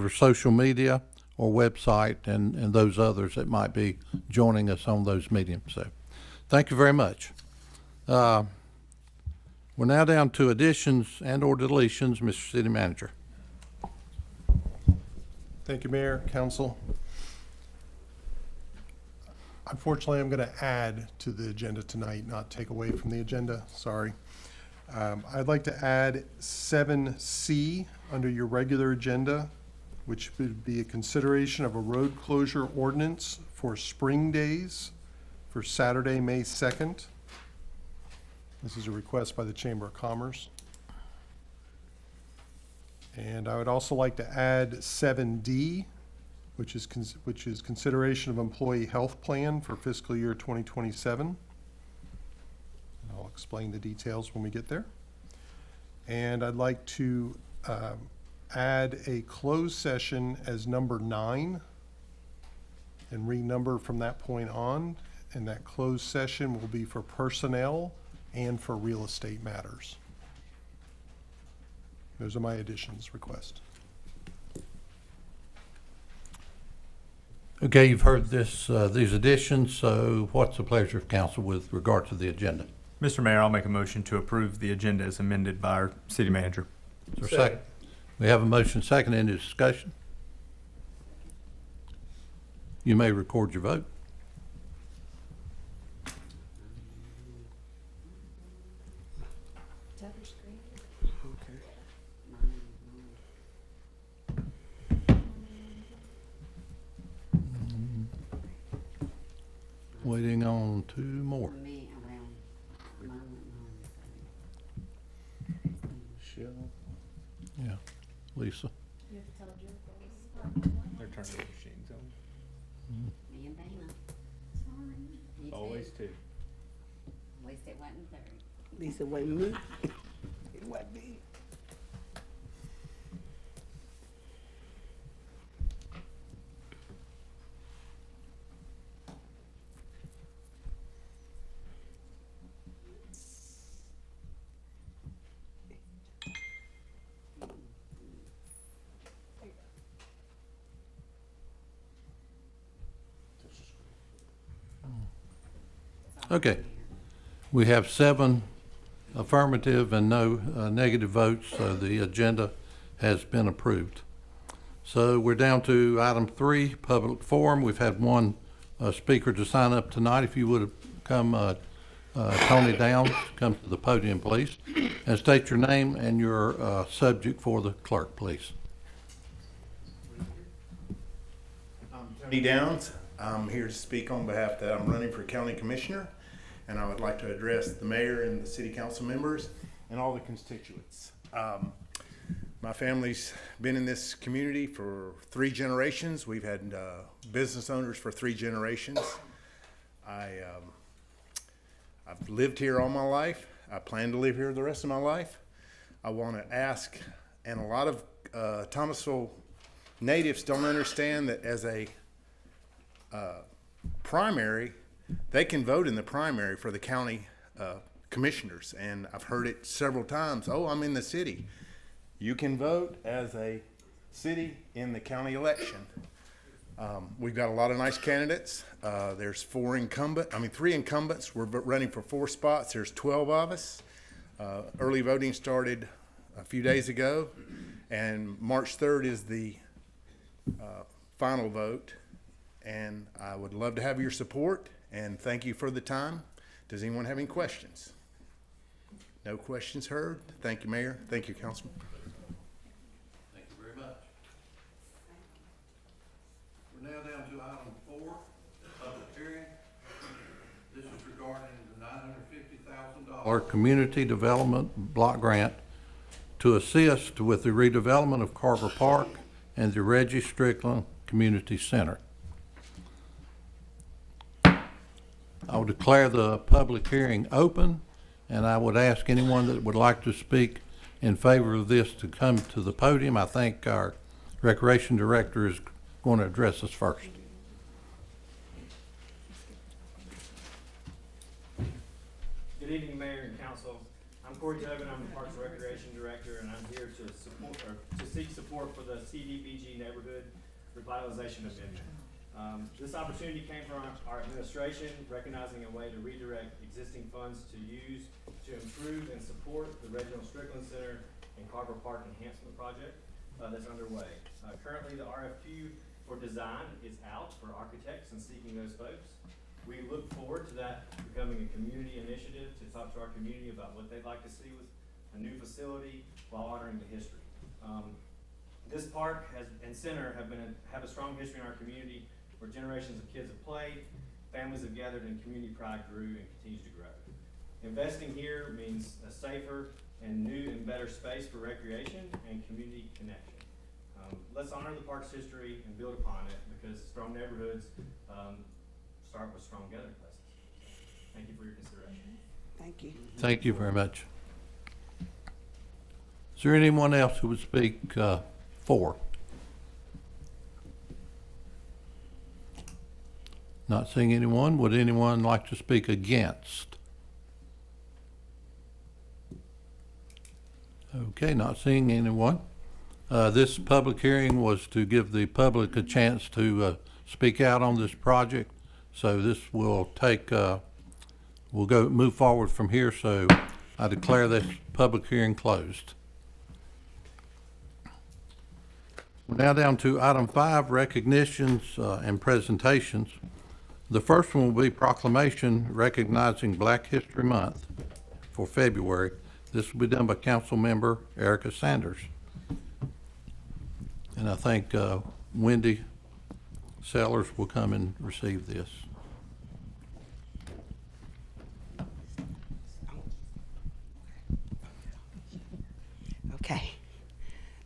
either social media or website and those others that might be joining us on those mediums. So thank you very much. We're now down to additions and or deletions. Mr. City Manager. Thank you, Mayor, Council. Unfortunately, I'm going to add to the agenda tonight, not take away from the agenda. Sorry. I'd like to add 7C under your regular agenda, which would be a consideration of a road closure ordinance for spring days for Saturday, May 2nd. This is a request by the Chamber of Commerce. And I would also like to add 7D, which is consideration of employee health plan for fiscal year 2027. And I'll explain the details when we get there. And I'd like to add a closed session as number 9 and renumber from that point on. And that closed session will be for personnel and for real estate matters. Those are my additions request. Okay, you've heard this, these additions, so what's the pleasure of council with regard to the agenda? Mr. Mayor, I'll make a motion to approve the agenda as amended by our city manager. Is there a second? We have a motion second. Any discussion? You may record your vote. Waiting on 2 more. Yeah, Lisa. They're turning the machines on. Me and Dana. You Always too. two. At least it wasn't third. Lisa, wait me. It wasn't me. Okay. We have 7 affirmative and no negative votes, so the agenda has been approved. So we're down to item 3, public forum. We've had one speaker to sign up tonight. If you would come, Tony Downs, come to the podium, please, and state your name and your subject for the clerk, please. I'm Tony Downs. I'm here to speak on behalf that I'm running for county commissioner, and I would like to address the mayor and the city council members and all the constituents. My family's been in this community for 3 generations. We've had business owners for 3 generations. I've lived here all my life. I plan to live here the rest of my life. I want to ask, and a lot of Thomasville natives don't understand that as a primary, they can vote in the primary for the county commissioners. And I've heard it several times. Oh, I'm in the city. You can vote as a city in the county election. We've got a lot of nice candidates. There's 3 incumbents. We're running for 4 spots. There's 12 of us. Early voting started a few days ago, and March 3rd is the final vote. And I would love to have your support, and thank you for the time. Does anyone have any questions? No questions heard. Thank you, Mayor. Thank you, Councilman. Thank you very much. We're now down to item 4, public hearing. This is regarding the $950,000 community development block grant to assist with the redevelopment of Carver Park and the Reggie Strickland Community Center. I will declare the public hearing open, and I would ask anyone that would like to speak in favor of this to come to the podium. I think our Recreation Director is going to address us first. Good evening, Mayor and Council. I'm Corey Tobin. I'm the Parks and Recreation Director, and I'm here to support or to seek support for the CDBG Neighborhood Revitalization Amendment. This opportunity came from our administration, recognizing a way to redirect existing funds to use to improve and support the Reginald Strickland Center and Carver Park Enhancement Project that's underway. Currently, the RFQ for design is out for architects and seeking those folks. We look forward to that becoming a community initiative to talk to our community about what they'd like to see with a new facility while honoring the history. This park and center have a strong history in our community where generations of kids have played, families have gathered, and community pride grew and continues to grow. Investing here means a safer and new and better space for recreation and community connection. Let's honor the park's history and build upon it, because strong neighborhoods start with strong gathering places. Thank you for your consideration. Thank you. Thank you very much. Is there anyone else who would speak for? Not seeing anyone. Would anyone like to speak against? Okay, not seeing anyone. This public hearing was to give the public a chance to speak out on this project. So this will take, we'll move forward from here. So I declare this public hearing closed. We're now down to item 5, recognitions and presentations. The first one will be proclamation recognizing Black History Month for February. This will be done by Council Member Erica Sanders. And I think Wendy Sellers will come and receive this. Okay.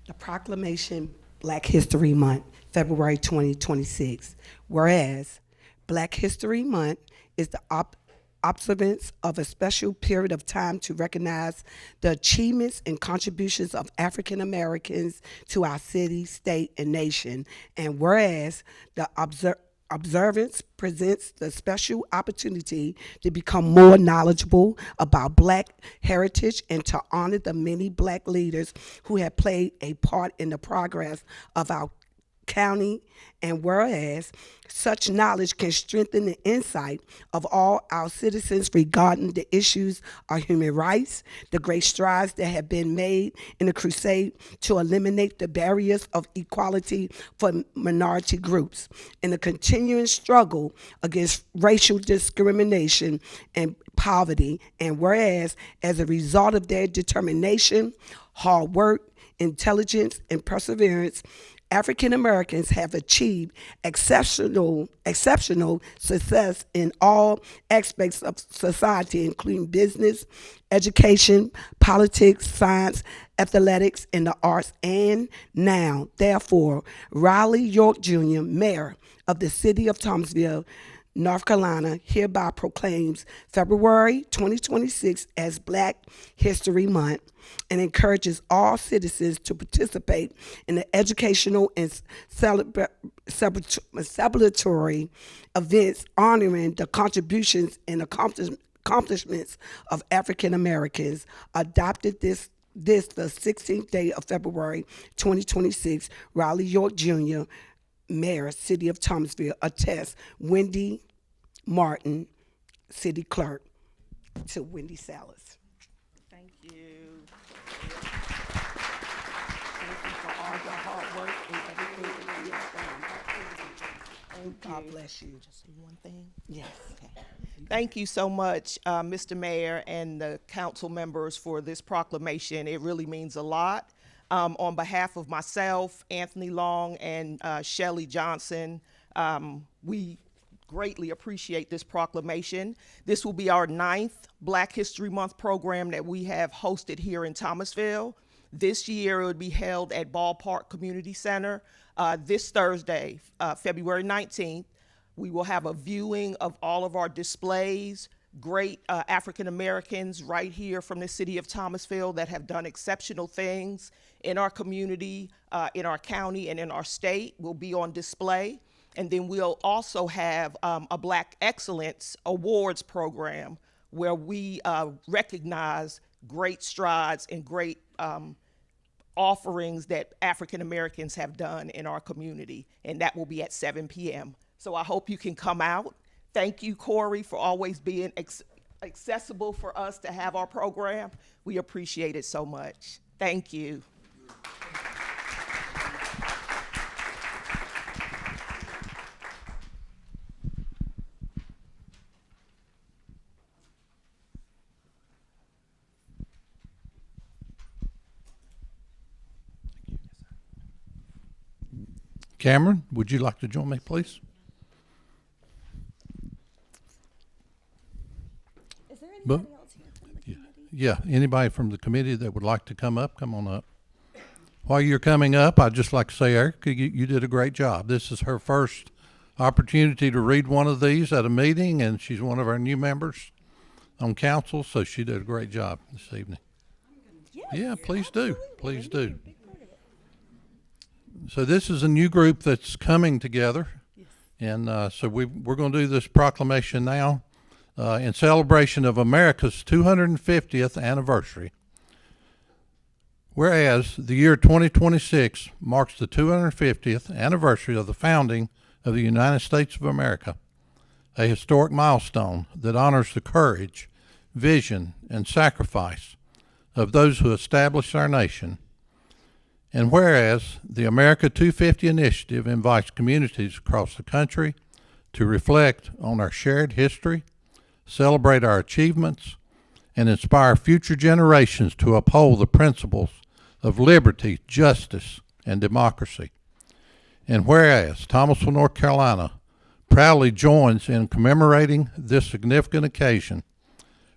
The proclamation, Black History Month, February 2026. Whereas Black History Month is the observance of a special period of time to recognize the achievements and contributions of African Americans to our city, state, and nation. And whereas the observance presents the special opportunity to become more knowledgeable about Black heritage and to honor the many Black leaders who have played a part in the progress of our county, and whereas such knowledge can strengthen the insight of all our citizens regarding the issues of human rights, the great strides that have been made in the crusade to eliminate the barriers of equality for minority groups, and the continuing struggle against racial discrimination and poverty, and whereas as a result of their determination, hard work, intelligence, and perseverance, African Americans have achieved exceptional success in all aspects of society, including business, education, politics, science, athletics, and the arts. And now, therefore, Riley York Jr., Mayor of the City of Thomasville, North Carolina, hereby proclaims February 2026 as Black History Month and encourages all citizens to participate in the educational and celebratory events honoring the contributions and accomplishments of African Americans. Adopted this the 16th day of February 2026, Riley York Jr., Mayor, City of Thomasville, attests Wendy Martin, City Clerk, to Wendy Salas. Thank you. Thank you for all your hard work and everything that you have done. God bless you. Just one thing. Yes. Thank you so much, Mr. Mayor and the council members, for this proclamation. It really means a lot. On behalf of myself, Anthony Long, and Shelley Johnson, we greatly appreciate this proclamation. This will be our 9th Black History Month program that we have hosted here in Thomasville. This year it will be held at Ballpark Community Center this Thursday, February 19th. We will have a viewing of all of our displays, great African Americans right here from the city of Thomasville that have done exceptional things in our community, in our county, and in our state will be on display. And then we'll also have a Black Excellence Awards program where we recognize great strides and great offerings that African Americans have done in our community, and that will be at 7 p.m. So I hope you can come out. Thank you, Corey, for always being accessible for us to have our program. We appreciate it so much. Thank you. Cameron, would you like to join me, please? Is there But- anybody else here from the committee? Yeah, anybody from the committee that would like to come up, come on up. While you're coming up, I'd just like to say, Erica, you did a great job. This is her first opportunity to read one of these at a meeting, and she's one of our new members on council, so she did a great job this evening. Yeah, please do, please do. So this is a new group that's coming together, and so we're going to do this proclamation now in celebration of America's 250th anniversary. Whereas the year 2026 marks the 250th anniversary of the founding of the United States of America, a historic milestone that honors the courage, vision, and sacrifice of those who established our nation. And whereas the America 250 initiative invites communities across the country to reflect on our shared history, celebrate our achievements, and inspire future generations to uphold the principles of liberty, justice, and democracy. And whereas Thomasville, North Carolina proudly joins in commemorating this significant occasion,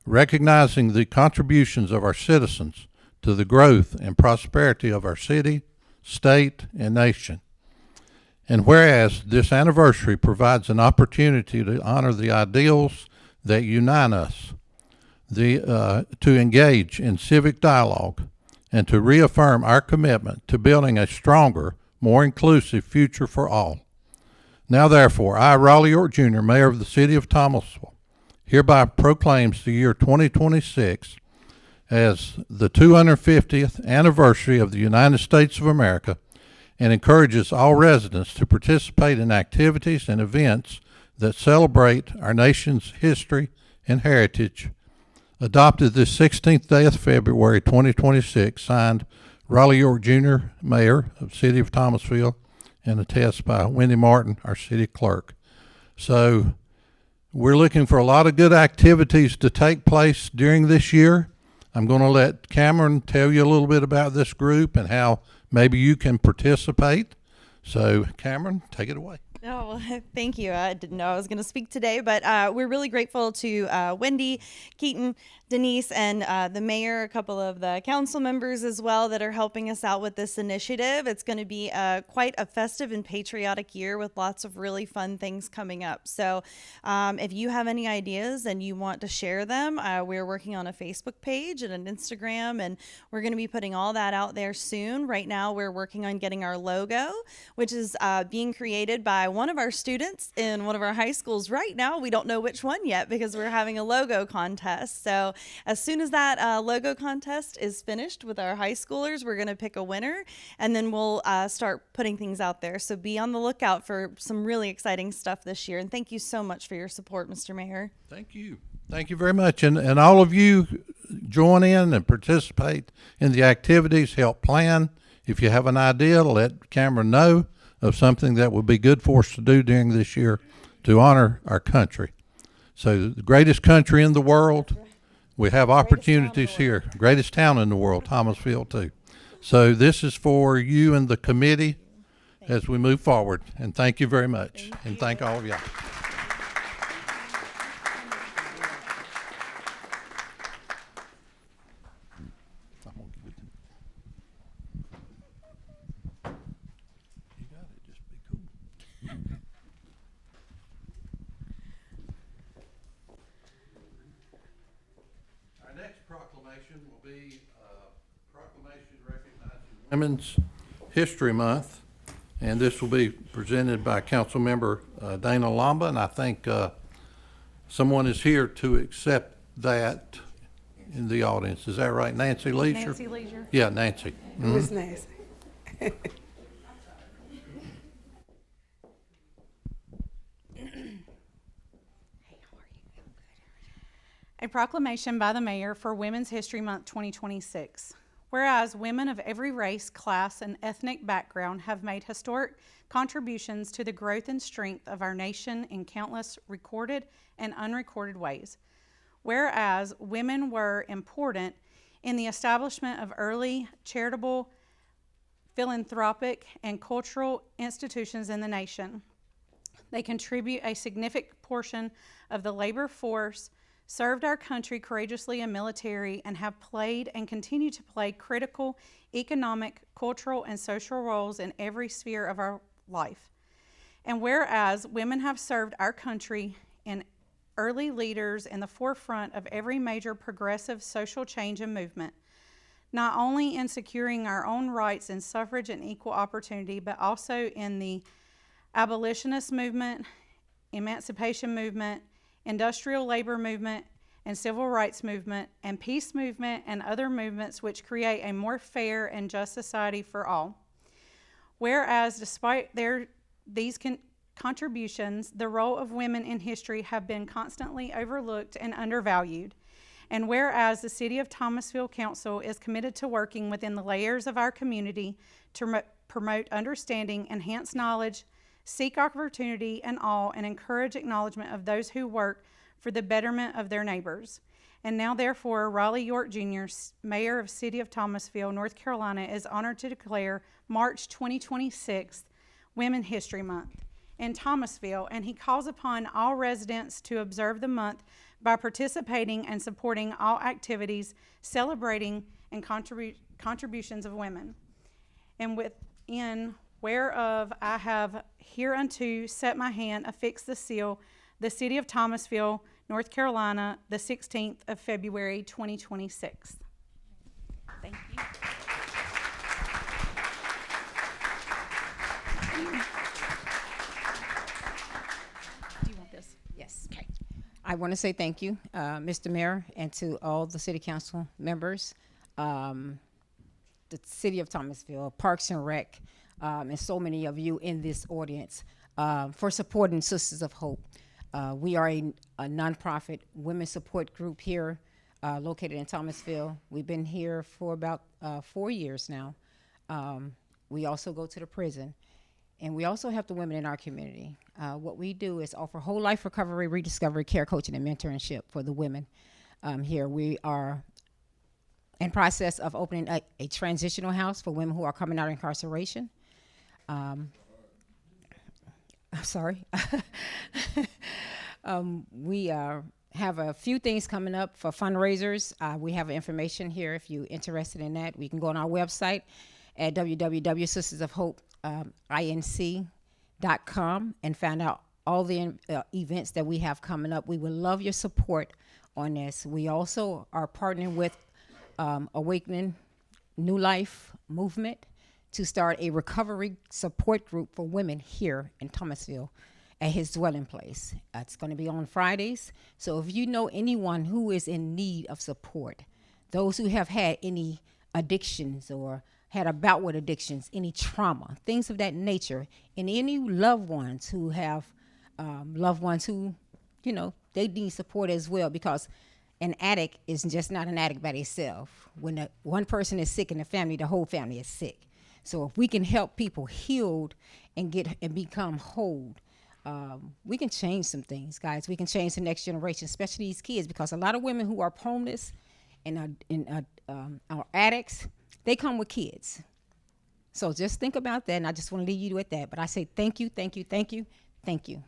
recognizing the contributions of our citizens to the growth and prosperity of our city, state, and nation. And whereas this anniversary provides an opportunity to honor the ideals that unite us, to engage in civic dialogue, and to reaffirm our commitment to building a stronger, more inclusive future for all. Now therefore, I, Raleigh York Jr., Mayor of the City of Thomasville, hereby proclaims the year 2026 as the 250th anniversary of the United States of America, and encourages all residents to participate in activities and events that celebrate our nation's history and heritage. Adopted this 16th day of February 2026, signed Raleigh York Jr., Mayor of the City of Thomasville, and attested by Wendy Martin, our city clerk. So we're looking for a lot of good activities to take place during this year. I'm going to let Cameron tell you a little bit about this group and how maybe you can participate. So Cameron, take it away. Oh, thank you. I didn't know I was going to speak today, but we're really grateful to Wendy, Keaton, Denise, and the mayor, a couple of the council members as well that are helping us out with this initiative. It's going to be quite a festive and patriotic year with lots of really fun things coming up. So if you have any ideas and you want to share them, we're working on a Facebook page and an Instagram, and we're going to be putting all that out there soon. Right now, we're working on getting our logo, which is being created by one of our students in one of our high schools right now. We don't know which one yet because we're having a logo contest. So as soon as that logo contest is finished with our high schoolers, we're going to pick a winner, and then we'll start putting things out there. So be on the lookout for some really exciting stuff this year. And thank you so much for your support, Mr. Mayor. Thank you. Thank you very much. And all of you join in and participate in the activities, help plan. If you have an idea, let Cameron know of something that would be good for us to do during this year to honor our country. So the greatest country in the world, we have opportunities here. Greatest town in the world, Thomasville too. So this is for you and the committee as we move forward. And thank you very much. And thank all of y'all. You got it. Just be cool. Our next proclamation will be proclamation recognizing Women's History Month, and this will be presented by Councilmember Dana Lamba, and I think someone is here to accept that in the audience. Is that right? Nancy Leisure? Nancy Leisure. Yeah, Nancy. Who is Nancy? A proclamation by the mayor for Women's History Month 2026. Whereas women of every race, class, and ethnic background have made historic contributions to the growth and strength of our nation in countless recorded and unrecorded ways. Whereas women were important in the establishment of early charitable, philanthropic, and cultural institutions in the nation. They contribute a significant portion of the labor force, served our country courageously in military, and have played and continue to play critical economic, cultural, and social roles in every sphere of our life. And whereas women have served our country in early leaders in the forefront of every major progressive social change and movement, not only in securing our own rights in suffrage and equal opportunity, but also in the abolitionist movement, emancipation movement, industrial labor movement, and civil rights movement, and peace movement, and other movements which create a more fair and just society for all. Whereas despite these contributions, the role of women in history have been constantly overlooked and undervalued. And whereas the City of Thomasville Council is committed to working within the layers of our community to promote understanding, enhance knowledge, seek opportunity and all, and encourage acknowledgement of those who work for the betterment of their neighbors. And now, therefore, Raleigh York Jr., Mayor of City of Thomasville, North Carolina, is honored to declare March 2026 Women's History Month in Thomasville, and he calls upon all residents to observe the month by participating and supporting all activities celebrating and contributions of women. And within whereof I have hereunto set my hand, affixed the seal, the City of Thomasville, North Carolina, the 16th of February, 2026. Thank you. Do you want this? Yes. Okay. I want to say thank you, Mr. Mayor, and to all the city council members, the City of Thomasville, Parks and Rec, and so many of you in this audience for supporting Sisters of Hope. We are a nonprofit women's support group here located in Thomasville. We've been here for about 4 years now. We also go to the prison, and we also help the women in our community. What we do is offer whole life recovery, rediscovery, care coaching, and mentorship for the women here. We are in process of opening a transitional house for women who are coming out of incarceration. I'm sorry. We have a few things coming up for fundraisers. We have information here if you're interested in that. We can go on our website at www.sistersofhopeinc.com and find out all the events that we have coming up. We would love your support on this. We also are partnering with Awakening New Life Movement to start a recovery support group for women here in Thomasville at his dwelling place. It's going to be on Fridays. So if you know anyone who is in need of support, those who have had any addictions or had a bout with addictions, any trauma, things of that nature, and any loved ones who have loved ones who, you know, they need support as well, because an addict is just not an addict by itself. When one person is sick in the family, the whole family is sick. So if we can help people healed and become whole, we can change some things, guys. We can change the next generation, especially these kids, because a lot of women who are homeless and are addicts, they come with kids. So just think about that, and I just want to leave you with that. But I say thank you, thank you, thank you, thank you.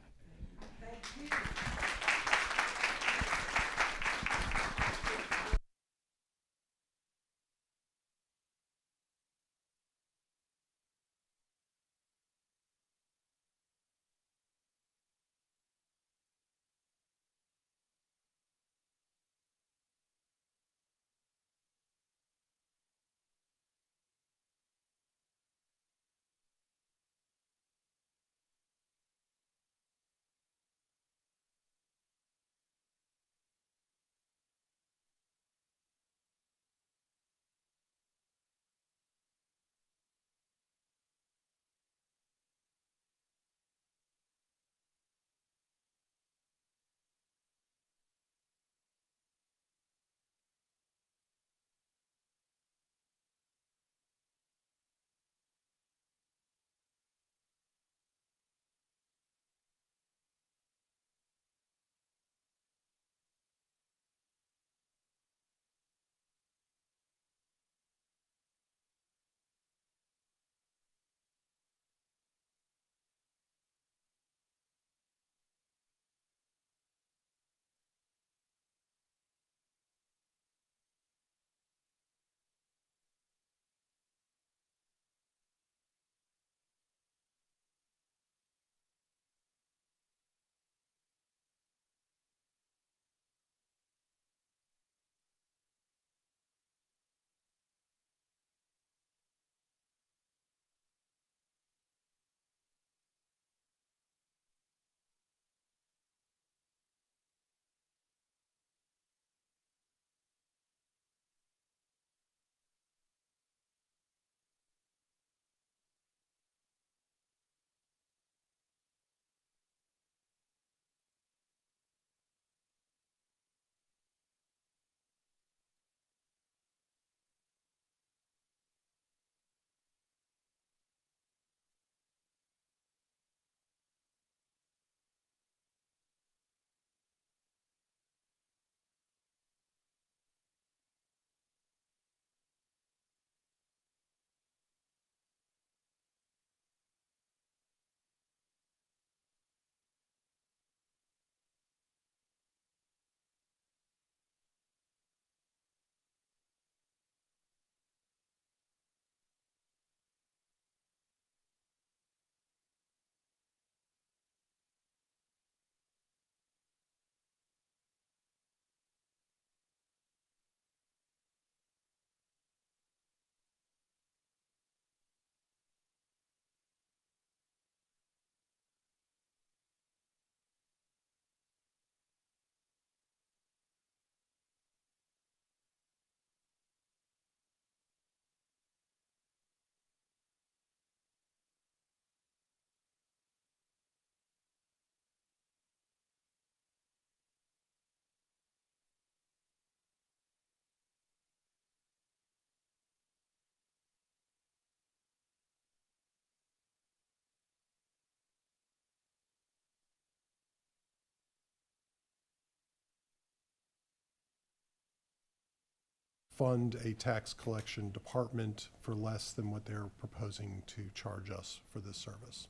fund a tax collection department for less than what they're proposing to charge us for this service.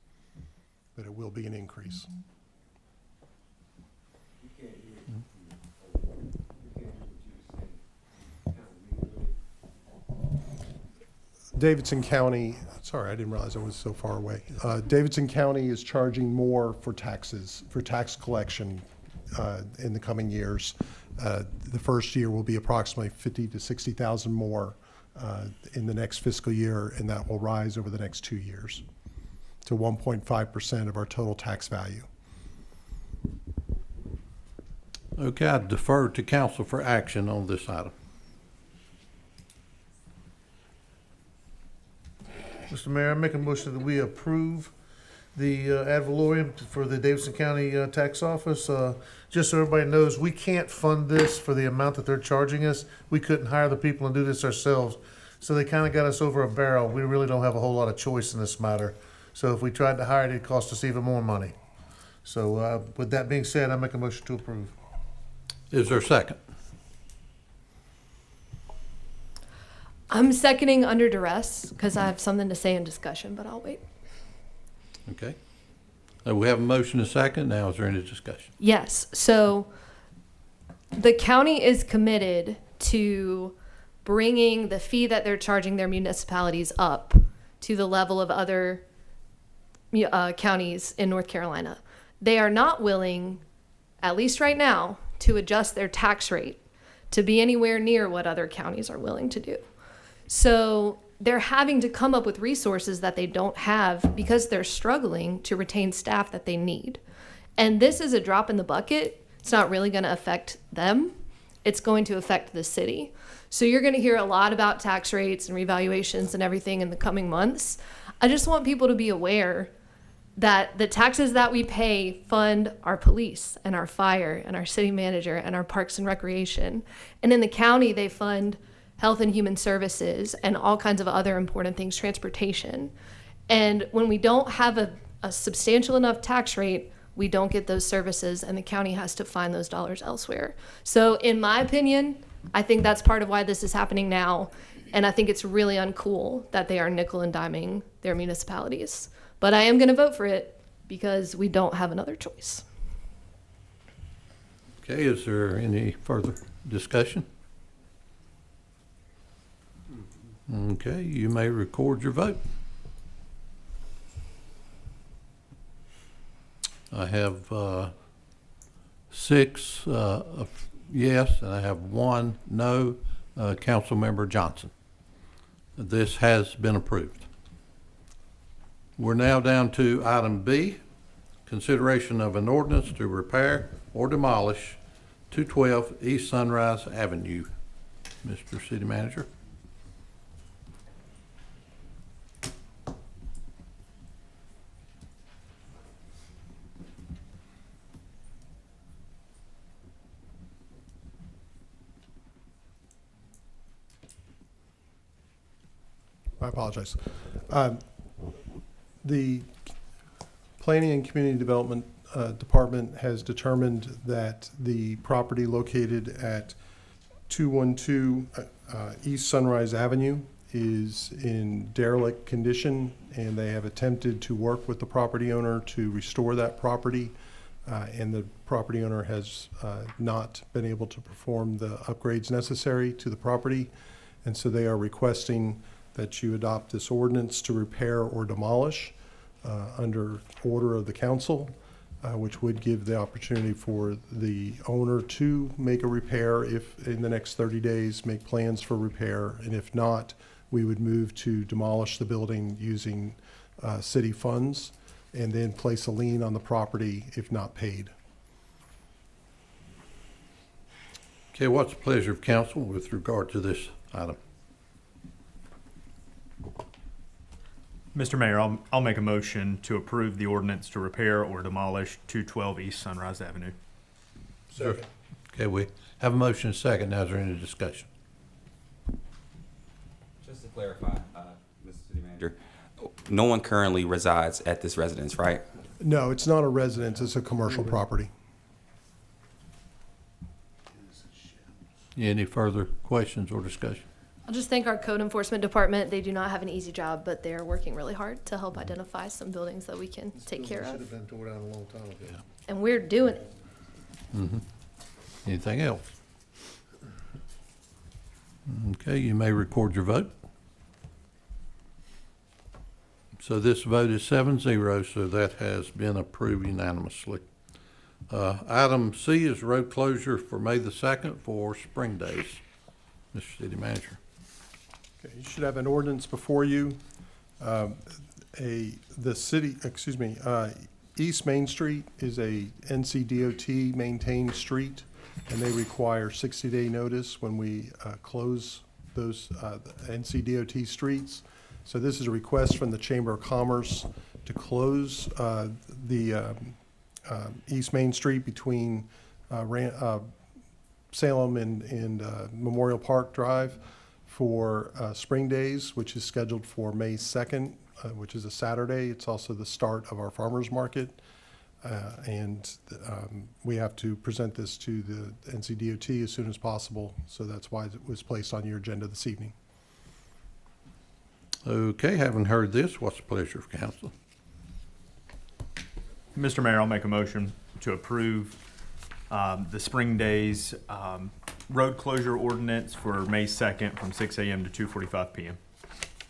But it will be an increase. Davidson County, sorry, I didn't realize I was so far away. Davidson County is charging more for taxes, for tax collection in the coming years. The first year will be approximately 50 to 60,000 more in the next fiscal year, and that will rise over the next 2 years to 1.5% of our total tax value. Okay, I defer to council for action on this item. Mr. Mayor, I make a motion that we approve the ad valorem for the Davidson County Tax Office. Just so everybody knows, we can't fund this for the amount that they're charging us. We couldn't hire the people and do this ourselves. So they kind of got us over a barrel. We really don't have a whole lot of choice in this matter. So if we tried to hire it, it'd cost us even more money. So with that being said, I make a motion to approve. Is there a second? I'm seconding under duress because I have something to say in discussion, but I'll wait. Okay. We have a motion and a second. Now, is there any discussion? Yes, so the county is committed to bringing the fee that they're charging their municipalities up to the level of other counties in North Carolina. They are not willing, at least right now, to adjust their tax rate to be anywhere near what other counties are willing to do. So they're having to come up with resources that they don't have because they're struggling to retain staff that they need. And this is a drop in the bucket. It's not really going to affect them. It's going to affect the city. So you're going to hear a lot about tax rates and revaluations and everything in the coming months. I just want people to be aware that the taxes that we pay fund our police and our fire and our city manager and our parks and recreation. And in the county, they fund health and human services and all kinds of other important things, transportation. And when we don't have a substantial enough tax rate, we don't get those services, and the county has to find those dollars elsewhere. So in my opinion, I think that's part of why this is happening now. And I think it's really uncool that they are nickel and diming their municipalities. But I am going to vote for it because we don't have another choice. Okay, is there any further discussion? Okay, you may record your vote. I have 6 yes, and I have 1 no. Councilmember Johnson. This has been approved. We're now down to item B, consideration of an ordinance to repair or demolish 212 East Sunrise Avenue. Mr. City Manager. I apologize. The Planning and Community Development Department has determined that the property located at 212 East Sunrise Avenue is in derelict condition, and they have attempted to work with the property owner to restore that property, and the property owner has not been able to perform the upgrades necessary to the property, and so they are requesting that you adopt this ordinance to repair or demolish under order of the council, which would give the opportunity for the owner to make a repair if in the next 30 days, make plans for repair, and if not, we would move to demolish the building using city funds and then place a lien on the property if not paid. Okay, what's the pleasure of council with regard to this item? Mr. Mayor, I'll make a motion to approve the ordinance to repair or demolish 212 East Sunrise Avenue. Second. Okay, we have a motion and a second. Now, is there any discussion? Just to clarify, Mr. City Manager, no one currently resides at this residence, right? No, it's not a residence, it's a commercial property. Any further questions or discussion? I'll just thank our code enforcement department. They do not have an easy job, but they're working really hard to help identify some buildings that we can take care Should of. have been tore down a long time ago. And we're doing it. Anything else? Okay, you may record your vote. So this vote is 7-0, so that has been approved unanimously. Item C is road closure for May the 2nd for Spring Days. Mr. City Manager. Okay, you should have an ordinance before you. East Main Street is a NCDOT maintained street, and they require 60-day notice when we close those NCDOT streets. So this is a request from the Chamber of Commerce to close the East Main Street between Salem and Memorial Park Drive for Spring Days, which is scheduled for May 2nd, which is a Saturday. It's also the start of our farmers market. We have to present this to the NCDOT as soon as possible. So that's why it was placed on your agenda this evening. Okay, having heard this, what's the pleasure of council? Mr. Mayor, I'll make a motion to approve the Spring Days road closure ordinance for May 2nd from 6 a.m. to 2:45 p.m.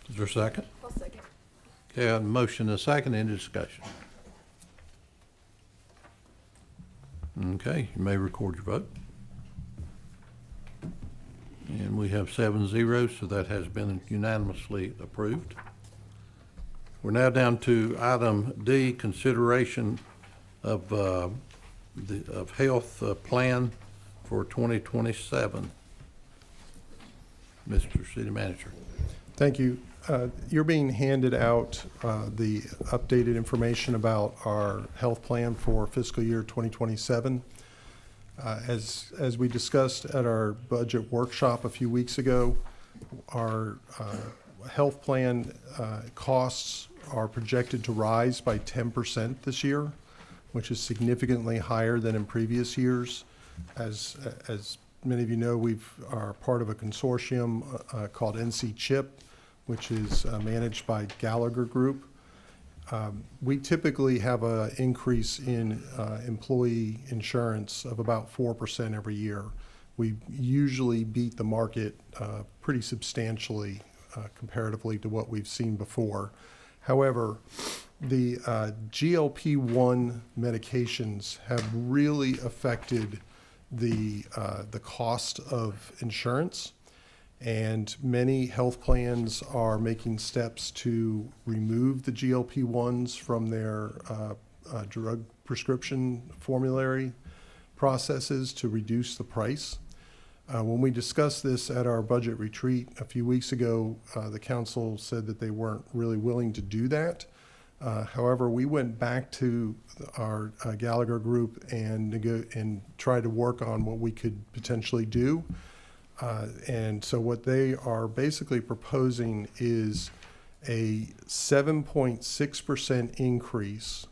Is there a second? I'll second. Okay, I have a motion and a second. Any discussion? Okay, you may record your vote. And we have 7-0, so that has been unanimously approved. We're now down to item D, consideration of health plan for 2027. Mr. City Manager. Thank you. You're being handed out the updated information about our health plan for fiscal year 2027. As we discussed at our budget workshop a few weeks ago, our health plan costs are projected to rise by 10% this year, which is significantly higher than in previous years. As many of you know, we are part of a consortium called NC CHIP, which is managed by Gallagher Group. We typically have an increase in employee insurance of about 4% every year. We usually beat the market pretty substantially comparatively to what we've seen before. However, the GLP-1 medications have really affected the cost of insurance, and many health plans are making steps to remove the GLP-1s from their drug prescription formulary processes to reduce the price. When we discussed this at our budget retreat a few weeks ago, the council said that they weren't really willing to do that. However, we went back to our Gallagher Group and tried to work on what we could potentially do. And so what they are basically proposing is a 7.6% increase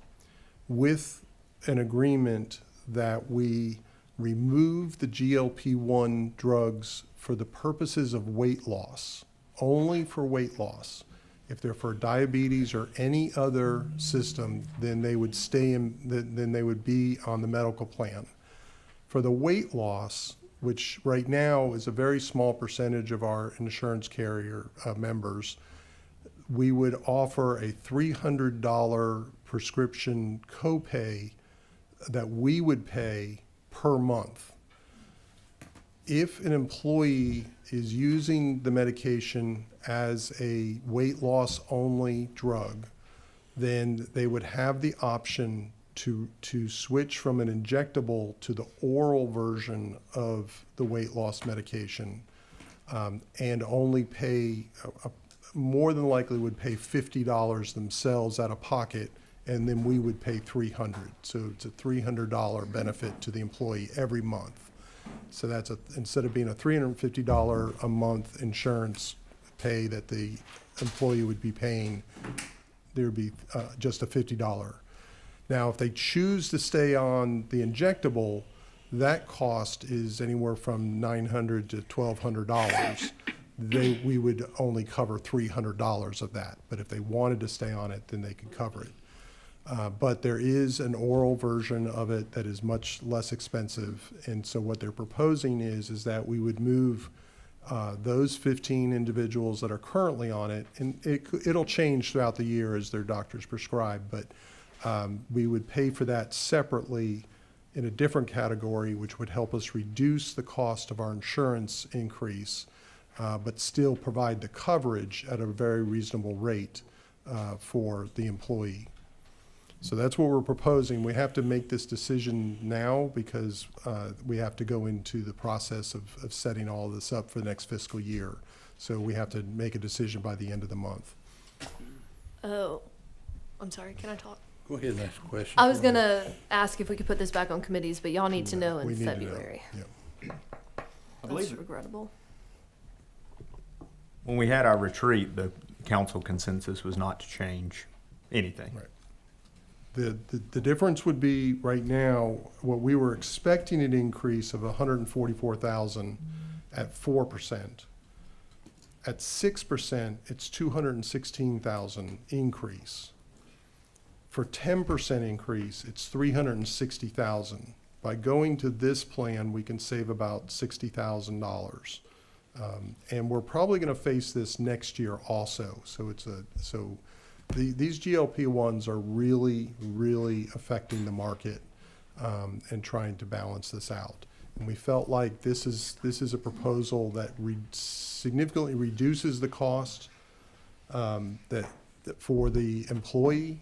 with an agreement that we remove the GLP-1 drugs for the purposes of weight loss, only for weight loss. If they're for diabetes or any other system, then they would then they would be on the medical plan. For the weight loss, which right now is a very small percentage of our insurance carrier members, we would offer a $300 prescription copay that we would pay per month. If an employee is using the medication as a weight loss only drug, then they would have the option to switch from an injectable to the oral version of the weight loss medication, and only pay, more than likely would pay $50 themselves out of pocket, and then we would pay $300. So it's a $300 benefit to the employee every month. So that's instead of being a $350 a month insurance pay that the employee would be paying, there would be just a $50. Now, if they choose to stay on the injectable, that cost is anywhere from $900 to $1,200. We would only cover $300 of that, but if they wanted to stay on it, then they could cover it. But there is an oral version of it that is much less expensive, and so what they're proposing is that we would move those 15 individuals that are currently on it, and it'll change throughout the year as their doctors prescribe, but we would pay for that separately in a different category, which would help us reduce the cost of our insurance increase, but still provide the coverage at a very reasonable rate for the employee. So that's what we're proposing. We have to make this decision now because we have to go into the process of setting all of this up for the next fiscal year. So we have to make a decision by the end of the month. Oh, I'm sorry, can I talk? Go ahead and ask a question. I was gonna ask if we could put this back on committees, but y'all need to know in We need to know. February. Yeah. That's regrettable. When we had our retreat, the council consensus was not to change anything. Right. The difference would be, right now, what we were expecting an increase of 144,000 at 4%. At 6%, it's 216,000 increase. For 10% increase, it's 360,000. By going to this plan, we can save about $60,000. And we're probably gonna face this next year also. These GLP-1s are really, really affecting the market and trying to balance this out. And we felt like this is a proposal that significantly reduces the cost that for the employee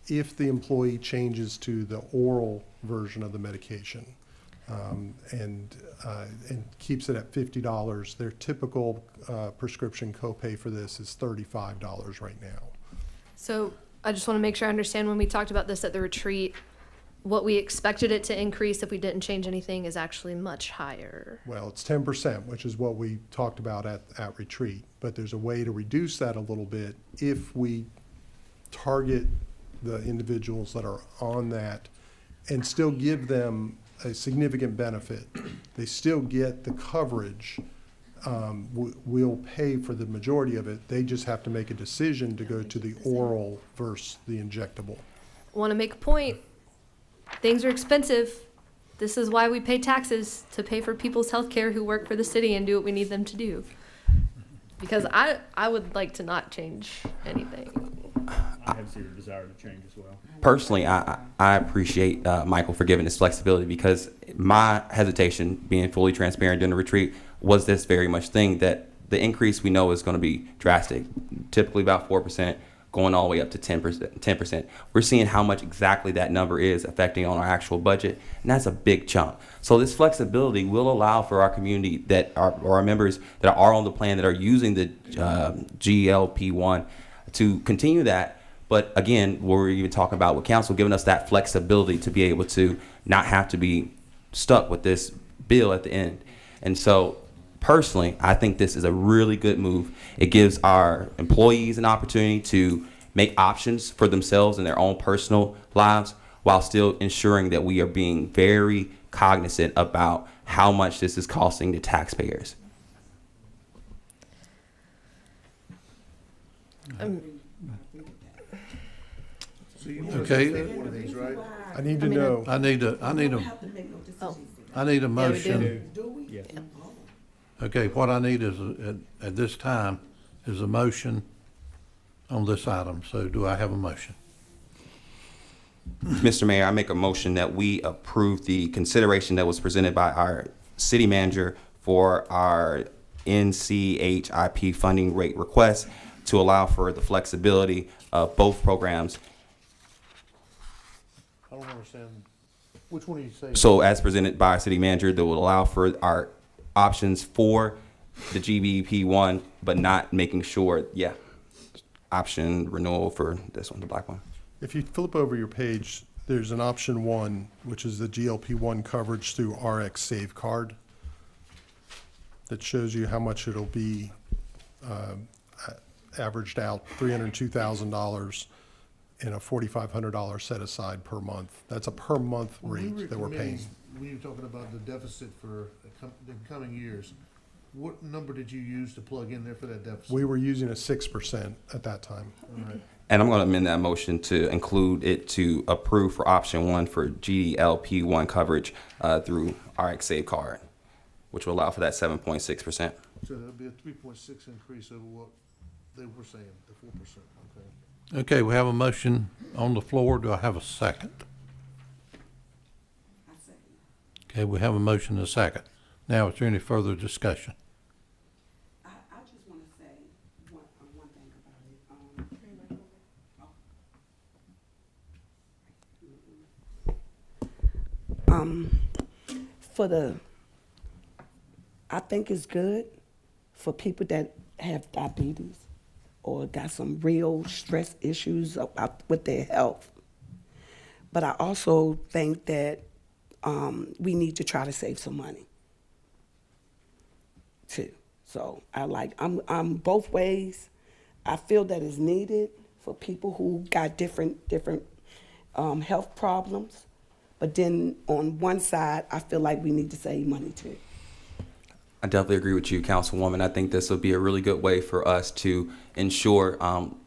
if the employee changes to the oral version of the medication and keeps it at $50. Their typical prescription copay for this is $35 right now. So I just want to make sure I understand when we talked about this at the retreat, what we expected it to increase if we didn't change anything is actually much higher. Well, it's 10%, which is what we talked about at retreat. But there's a way to reduce that a little bit if we target the individuals that are on that and still give them a significant benefit. They still get the coverage. We'll pay for the majority of it. They just have to make a decision to go to the oral versus the injectable. Want to make a point. Things are expensive. This is why we pay taxes, to pay for people's health care who work for the city and do what we need them to do. Because I would like to not change anything. I have zero desire to change as well. Personally, I appreciate Michael for giving this flexibility, because my hesitation, being fully transparent during the retreat, was this very much thing that the increase we know is going to be drastic, typically about 4%, going all the way up to 10%. We're seeing how much exactly that number is affecting on our actual budget, and that's a big chunk. So this flexibility will allow for our community that are, or our members that are on the plan that are using the GLP-1 to continue that. But again, we're even talking about with council giving us that flexibility to be able to not have to be stuck with this bill at the end. And so personally, I think this is a really good move. It gives our employees an opportunity to make options for themselves in their own personal lives while still ensuring that we are being very cognizant about how much this is costing the taxpayers. Okay, I need to know. I need a motion. Yeah. Okay, what I need is, at this time, is a motion on this item. So do I have a motion? Mr. Mayor, I make a motion that we approve the consideration that was presented by our city manager for our NCHIP funding rate request to allow for the flexibility of both programs. I don't understand. Which one are you saying? So as presented by our city manager, that will allow for our options for the GBP1, but not making sure, option renewal for this one, the black one. If you flip over your page, there's an option 1, which is the GLP-1 coverage through RX Save Card. That shows you how much it'll be averaged out, $302,000. and a $4,500 set aside per month. That's a per month rate that we're paying. When you were talking about the deficit for the coming years, what number did you use to plug in there for that deficit? We were using a 6% at that time. All right. And I'm going to amend that motion to include it to approve for option 1 for GLP-1 coverage through RxSave card, which will allow for that 7.6%. So that'll be a 3.6 increase over what they were saying, the 4%, okay. Okay, we have a motion on the floor. Do I have a second? Okay, we have a motion and a second. Now, is there any further discussion? I just want to say one thing about it. I think it's good for people that have diabetes or got some real stress issues with their health. But I also think that we need to try to save some money too. So I'm both ways. I feel that it's needed for people who got different health problems. But then on one side, I feel like we need to save money too. I definitely agree with you, Councilwoman. I think this will be a really good way for us to ensure,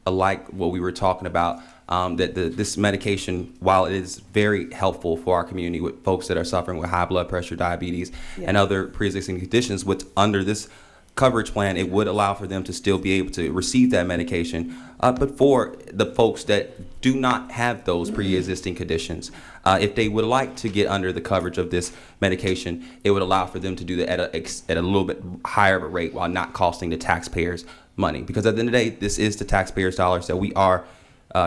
like what we were talking about, that this medication, while it is very helpful for our community with folks that are suffering with high blood pressure, diabetes, and other pre-existing conditions, under this coverage plan, it would allow for them to still be able to receive that medication. But for the folks that do not have those pre-existing conditions, if they would like to get under the coverage of this medication, it would allow for them to do that at a little bit higher of a rate while not costing the taxpayers money. Because at the end of the day, this is the taxpayers' dollars that we are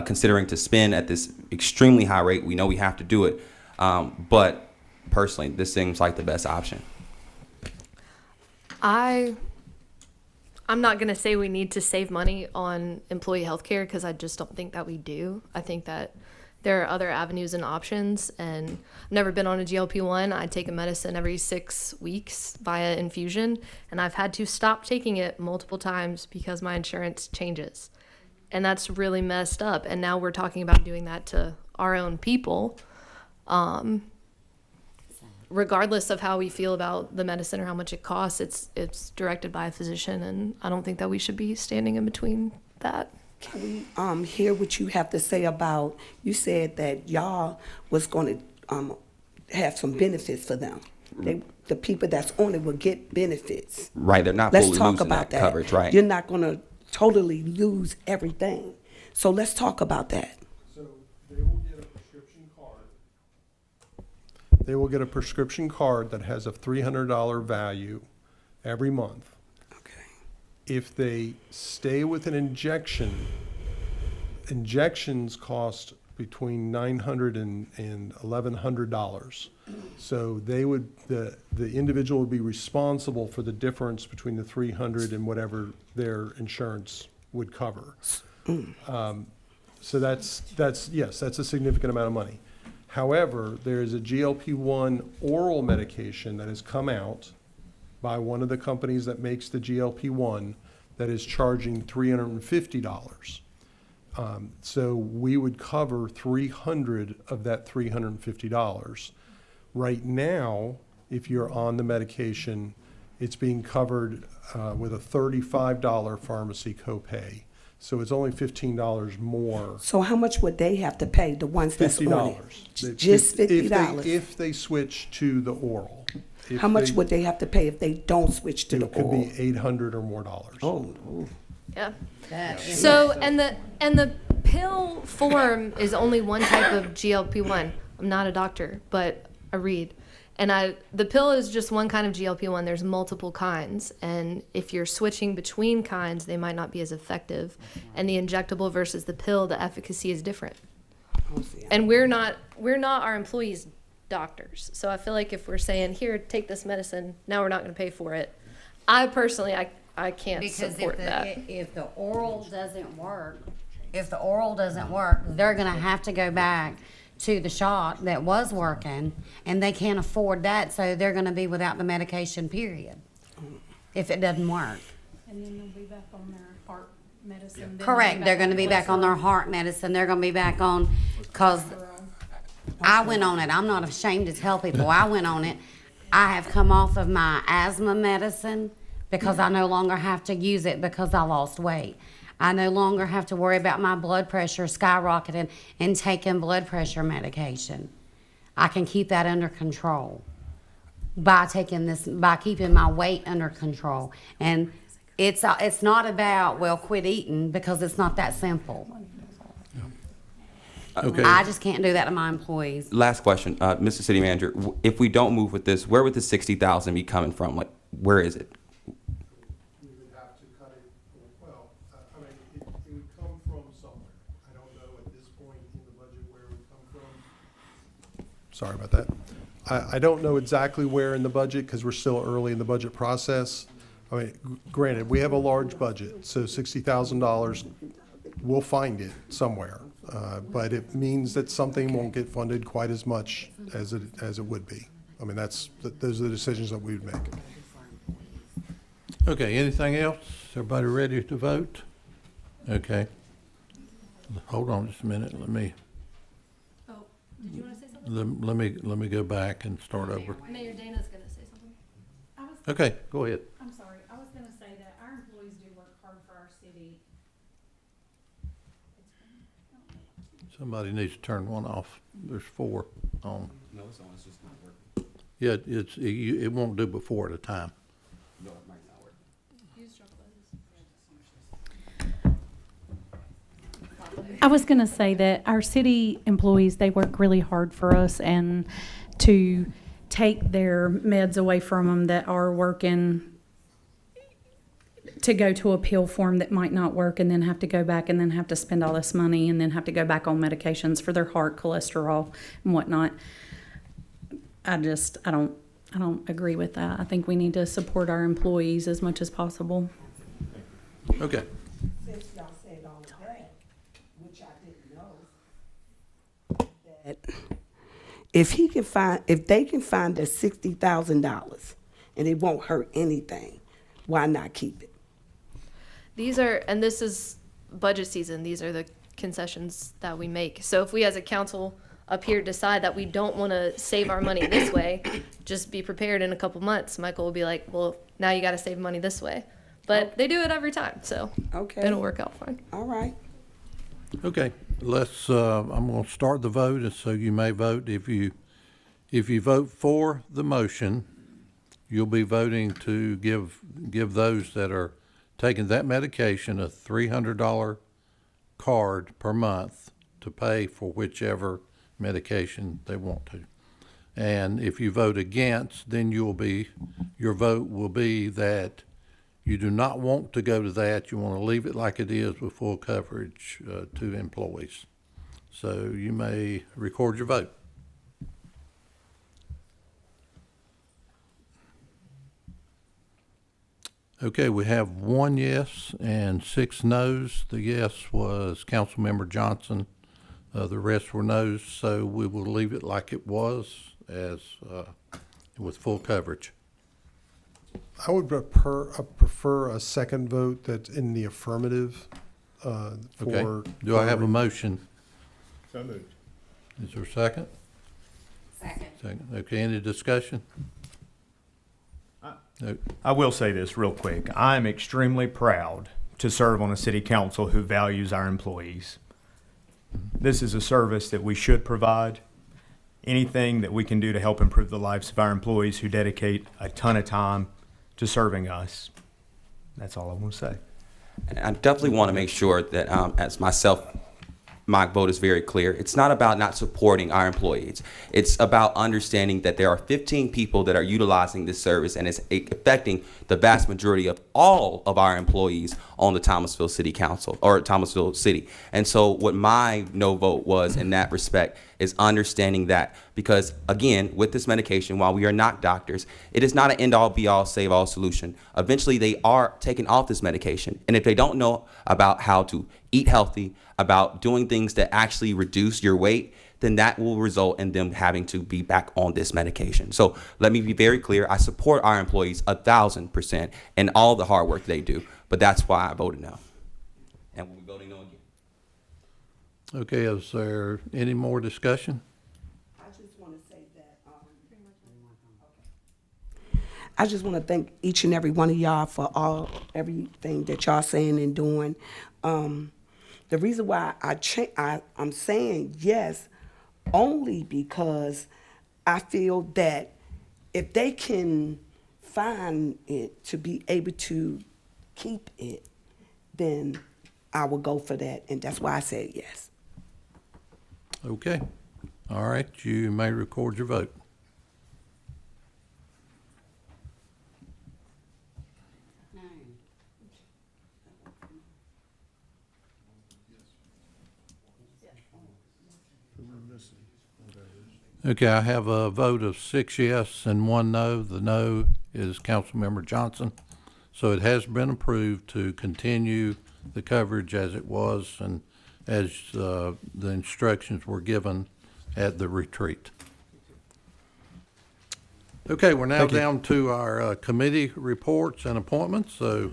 considering to spend at this extremely high rate. We know we have to do it. But personally, this seems like the best option. I'm not going to say we need to save money on employee health care because I just don't think that we do. I think that there are other avenues and options, and I've never been on a GLP-1. I take a medicine every 6 weeks via infusion, and I've had to stop taking it multiple times because my insurance changes. And that's really messed up. And now we're talking about doing that to our own people. Regardless of how we feel about the medicine or how much it costs, it's directed by a physician, and I don't think that we should be standing in between that. Can we hear what you have to say about, you said that y'all was going to have some benefits for them. The people that's on it will get benefits. Right, they're not Let's fully talk losing about that coverage, right? You're not going to totally lose everything. So let's talk about that. So they will get a prescription card. They will get a prescription card that has a $300 value every month. If they stay with an injection, injections cost between $900 and $1,100. So they would, the individual would be responsible for the difference between the $300 and whatever their insurance would cover. So that's yes, that's a significant amount of money. However, there is a GLP-1 oral medication that has come out by one of the companies that makes the GLP-1 that is charging $350. So we would cover $300 of that $350. Right now, if you're on the medication, it's being covered with a $35 pharmacy copay. So it's only $15 more. So how much would they have to pay, the ones that's on it? $50. Just $50? If they switch to the oral. How much would they have to pay if they don't switch to the It could oral? be $800 or more dollars. Oh. Yeah. So and the pill form is only one type of GLP-1. I'm not a doctor, but I read. And the pill is just one kind of GLP-1. There's multiple kinds, and if you're switching between kinds, they might not be as effective. And the injectable versus the pill, the efficacy is different. And we're not our employees' doctors. So I feel like if we're saying, here, take this medicine, now we're not going to pay for it. I personally, I can't support that. If the oral doesn't work, they're gonna have to go back to the shop that was working, and they can't afford that, so they're gonna be without the medication, period, if it doesn't work. And then they'll be back on their Part medicine. Correct, they're gonna be back on their heart medicine, they're gonna be back on, cause I went on it, I'm not ashamed to tell people, I went on it. I have come off of my asthma medicine because I no longer have to use it because I lost weight. I no longer have to worry about my blood pressure skyrocketing and taking blood pressure medication. I can keep that under control by keeping my weight under control. And it's not about, well, quit eating, because it's not that simple. Okay. I just can't do that to my employees. Last question, Mr. City Manager. If we don't move with this, where would the 60,000 be coming from? Like, where is it? We would have to cut it, well, I mean, it would come from somewhere. I don't know at this point in the budget where it would come from. Sorry about that. I don't know exactly where in the budget, because we're still early in the budget process. I mean, granted, we have a large budget, so $60,000, we'll find it somewhere. But it means that something won't get funded quite as much as it would be. I mean, those are the decisions that we would make. Okay, anything else? Everybody ready to vote? Okay. Hold on just a minute, let me, Oh, did you want to say something? let me go back and start over. Mayor Dana's going to say something. Okay, go ahead. I'm sorry, I was gonna say that our employees do work hard for our city. Somebody needs to turn one off. There's 4 on. No, it's just not working. Yeah, it won't do before at a time. No, it might not work. I was gonna say that our city employees, they work really hard for us, and to take their meds away from them that are working, to go to a pill form that might not work and then have to go back and then have to spend all this money and then have to go back on medications for their heart, cholesterol and whatnot. I don't agree with that. I think we need to support our employees as much as possible. Okay. Since y'all said all of that, which I didn't know, that if they can find the $60,000 and it won't hurt anything, why not keep it? And this is budget season, these are the concessions that we make. So if we as a council up here decide that we don't want to save our money this way, just be prepared in a couple months. Michael will be like, well, now you got to save money this way. But they do it every time, so Okay. it'll work out fine. All right. Okay, I'm gonna start the vote, and so you may vote. If you vote for the motion, you'll be voting to give those that are taking that medication a $300 card per month to pay for whichever medication they want to. And if you vote against, then your vote will be that you do not want to go to that. You want to leave it like it is with full coverage to employees. So you may record your vote. Okay, we have 1 yes and 6 noes. The yes was Councilmember Johnson. The rest were noes, so we will leave it like it was with full coverage. I would prefer a second vote that's in the affirmative Okay, for. do I have a motion? So moved. Is there a second? Second. Okay, any discussion? No. I will say this real quick. I am extremely proud to serve on a city council who values our employees. This is a service that we should provide. Anything that we can do to help improve the lives of our employees who dedicate a ton of time to serving us. That's all I want to say. And I definitely want to make sure that, as myself, my vote is very clear. It's not about not supporting our employees. It's about understanding that there are 15 people that are utilizing this service, and it's affecting the vast majority of all of our employees on the Thomasville City Council, or Thomasville City. And so what my no vote was in that respect is understanding that, because again, with this medication, while we are not doctors, it is not an end-all be-all save-all solution. Eventually they are taken off this medication, and if they don't know about how to eat healthy, about doing things that actually reduce your weight, then that will result in them having to be back on this medication. So let me be very clear. I support our employees 1,000% and all the hard work they do, but that's why I voted no. and we'll be voting no again. Okay, is there any more discussion? I just want to say that, I just want to thank each and every one of y'all for everything that y'all saying and doing. The reason why I'm saying yes, only because I feel that if they can find it to be able to keep it, then I will go for that, and that's why I said yes. Okay. All right, you may record your vote. Okay, I have a vote of 6 yes and 1 no. The no is Councilmember Johnson. So it has been approved to continue the coverage as it was and as the instructions were given at the retreat. Okay, we're now Thank you. down to our committee reports and appointments. So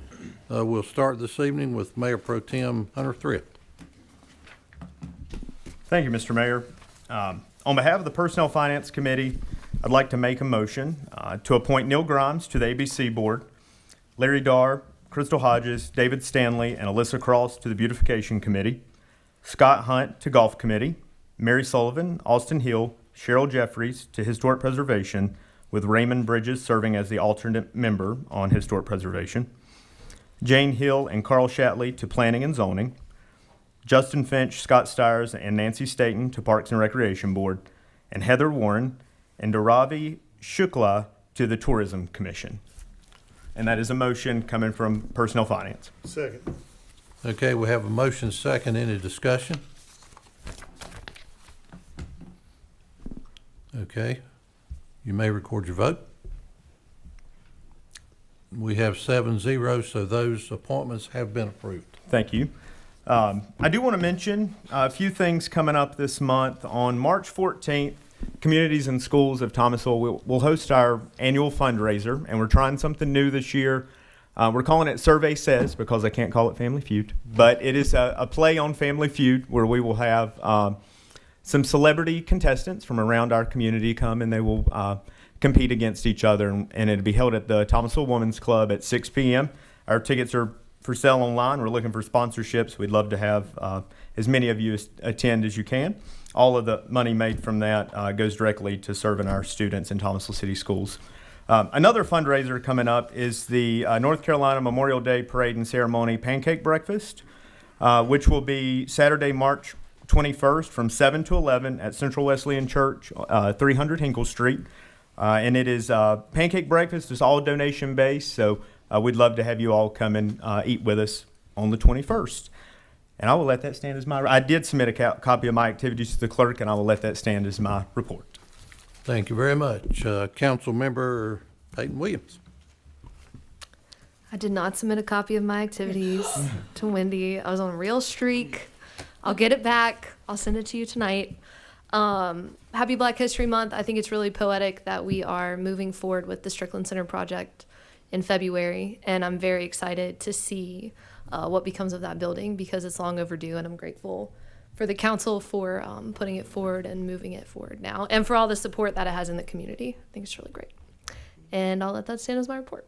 we'll start this evening with Mayor Pro Tem Hunter Thrift. Thank you, Mr. Mayor. On behalf of the Personnel Finance Committee, I'd like to make a motion to appoint Neil Grimes to the ABC Board, Larry Darr, Crystal Hodges, David Stanley, and Alyssa Cross to the Beautification Committee, Scott Hunt to Golf Committee, Mary Sullivan, Austin Hill, Cheryl Jeffries to Historic Preservation, with Raymond Bridges serving as the alternate member on Historic Preservation, Jane Hill and Carl Shatley to Planning and Zoning, Justin Finch, Scott Stires, and Nancy Staten to Parks and Recreation Board, and Heather Warren and Daravi Shukla to the Tourism Commission. And that is a motion coming from Personnel Finance. Second. Okay, we have a motion second. Any discussion? Okay, you may record your vote. We have 7-0, so those appointments have been approved. Thank you. I do want to mention a few things coming up this month. On March 14th, Communities and Schools of Thomasville will host our annual fundraiser, and we're trying something new this year. We're calling it Survey Says because I can't call it Family Feud, but it is a play on Family Feud where we will have some celebrity contestants from around our community come, and they will compete against each other, and it'll be held at the Thomasville Women's Club at 6 p.m. Our tickets are for sale online. We're looking for sponsorships. We'd love to have as many of you attend as you can. All of the money made from that goes directly to serving our students in Thomasville City Schools. Another fundraiser coming up is the North Carolina Memorial Day Parade and Ceremony Pancake Breakfast, which will be Saturday, March 21st from 7 to 11 at Central Wesleyan Church, 300 Hinkle Street. And it is pancake breakfast. It's all donation based, so we'd love to have you all come and eat with us on the 21st. And I will let that stand as my. I did submit a copy of my activities to the clerk, and I will let that stand as my report. Thank you very much. Council Member Peyton Williams. I did not submit a copy of my activities to Wendy. I was on a real streak. I'll get it back. I'll send it to you tonight. Happy Black History Month. I think it's really poetic that we are moving forward with the Strickland Center project in February, and I'm very excited to see what becomes of that building because it's long overdue, and I'm grateful for the council for putting it forward and moving it forward now, and for all the support that it has in the community. I think it's really great. And I'll let that stand as my report.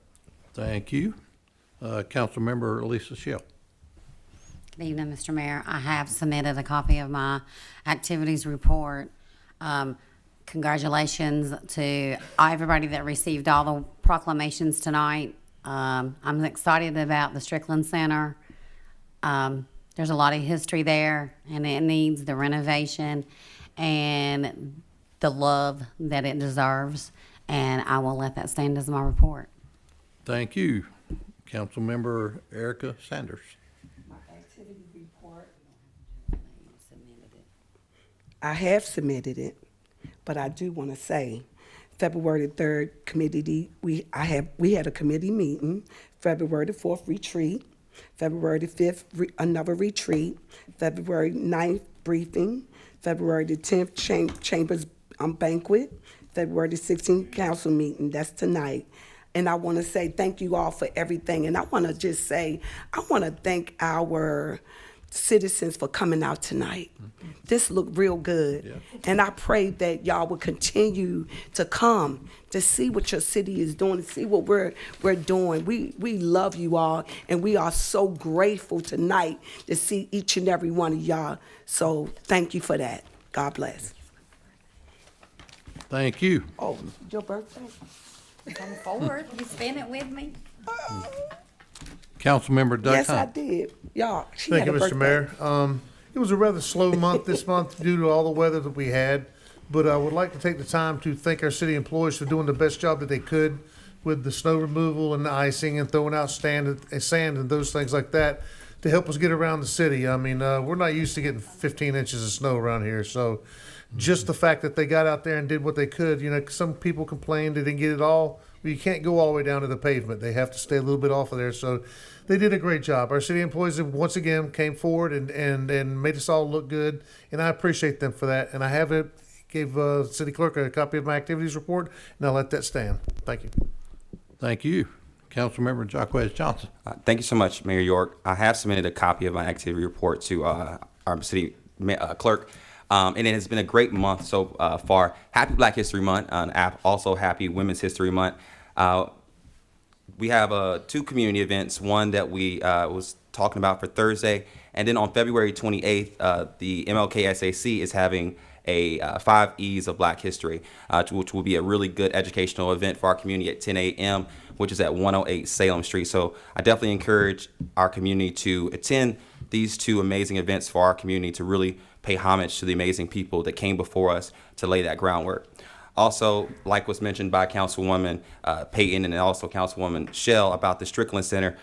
Thank you. Council Member Lisa Shell. Good evening, Mr. Mayor. I have submitted a copy of my activities report. Congratulations to everybody that received all the proclamations tonight. I'm excited about the Strickland Center. There's a lot of history there, and it needs the renovation and the love that it deserves, and I will let that stand as my report. Thank you. Council Member Erica Sanders. My activity report, I have submitted it, but I do want to say, February the 3rd committee, we had a committee meeting, February the 4th retreat, February the 5th another retreat, February 9th briefing, February the 10th chambers banquet, February the 16th council meeting. That's tonight. And I want to say thank you all for everything. And I want to just say, I want to thank our citizens for coming out tonight. This looked real good. And I pray that y'all will continue to come to see what your city is doing, to see what we're doing. We love you all, and we are so grateful tonight to see each and every one of y'all. So thank you for that. God bless. Thank you. Oh, your birthday? Come forward, you spend it with me. Councilmember Doug Yes, I Hunt. did. Y'all, she Thank had you, a Mr. birthday. Mayor. It was a rather slow month this month due to all the weather that we had, but I would like to take the time to thank our city employees for doing the best job that they could with the snow removal and the icing and throwing out sand and those things like that to help us get around the city. I mean, we're not used to getting 15 inches of snow around here, so just the fact that they got out there and did what they could, you know, some people complained they didn't get it all. Well, you can't go all the way down to the pavement. They have to stay a little bit off of there. So they did a great job. Our city employees have once again came forward and made us all look good, and I appreciate them for that. And I gave city clerk a copy of my activities report, and I'll let that stand. Thank you. Thank you. Councilmember Jacquez Johnson. Thank you so much, Mayor York. I have submitted a copy of my activity report to our city clerk. And it has been a great month so far. Happy Black History Month, and also happy Women's History Month. We have 2 community events, one that we was talking about for Thursday, and then on February 28th, the MLK SAC is having a 5 E's of Black History, which will be a really good educational event for our community at 10 a.m., which is at 108 Salem Street. So I definitely encourage our community to attend these 2 amazing events for our community to really pay homage to the amazing people that came before us to lay that groundwork. Also, like was mentioned by Councilwoman Payton and also Councilwoman Shell about the Strickland Center,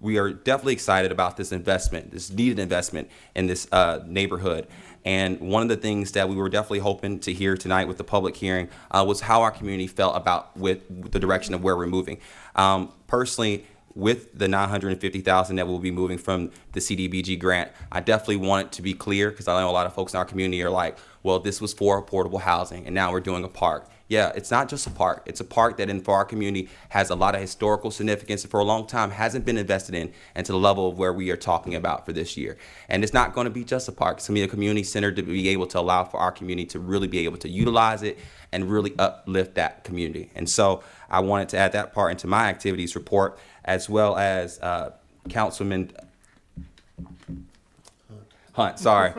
we are definitely excited about this investment, this needed investment in this neighborhood. And one of the things that we were definitely hoping to hear tonight with the public hearing was how our community felt about with the direction of where we're moving. Personally, with the $950,000 that will be moving from the CDBG grant, I definitely want it to be clear, because I know a lot of folks in our community are like, well, this was for affordable housing and now we're doing a park. Yeah, it's not just a park. It's a park that for our community has a lot of historical significance and for a long time hasn't been invested in and to the level of where we are talking about for this year. And it's not going to be just a park. It's going to be a community center to be able to allow for our community to really be able to utilize it and really uplift that community. And so I wanted to add that part into my activities report, as well as Councilman Hunt, sorry,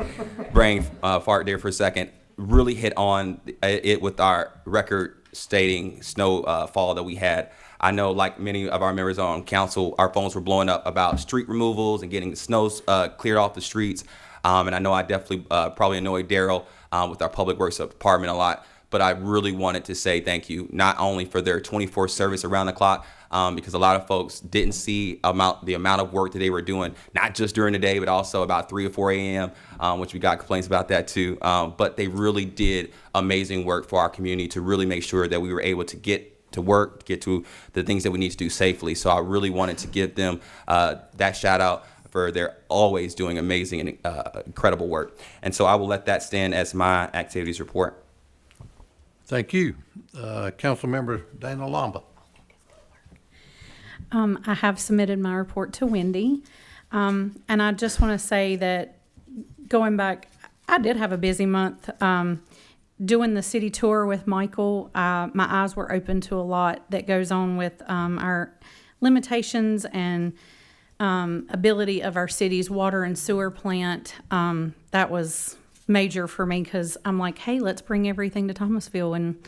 brain fart there for a second, really hit on it with our record-stating snow fall that we had. I know, like many of our members on council, our phones were blowing up about street removals and getting the snows cleared off the streets. And I know I definitely probably annoyed Daryl with our public works department a lot. But I really wanted to say thank you, not only for their 24 service around the clock, because a lot of folks didn't see the amount of work that they were doing, not just during the day, but also about 3 or 4 a.m., which we got complaints about that too. But they really did amazing work for our community to really make sure that we were able to get to work, get to the things that we need to do safely. So I really wanted to give them that shout out for their always doing amazing and incredible work. And so I will let that stand as my activities report. Thank you. Councilmember Dana Lamba. I have submitted my report to Wendy. And I just want to say that going back, I did have a busy month. Doing the city tour with Michael, my eyes were open to a lot that goes on with our limitations and ability of our city's water and sewer plant. That was major for me, because I'm like, hey, let's bring everything to Thomasville, and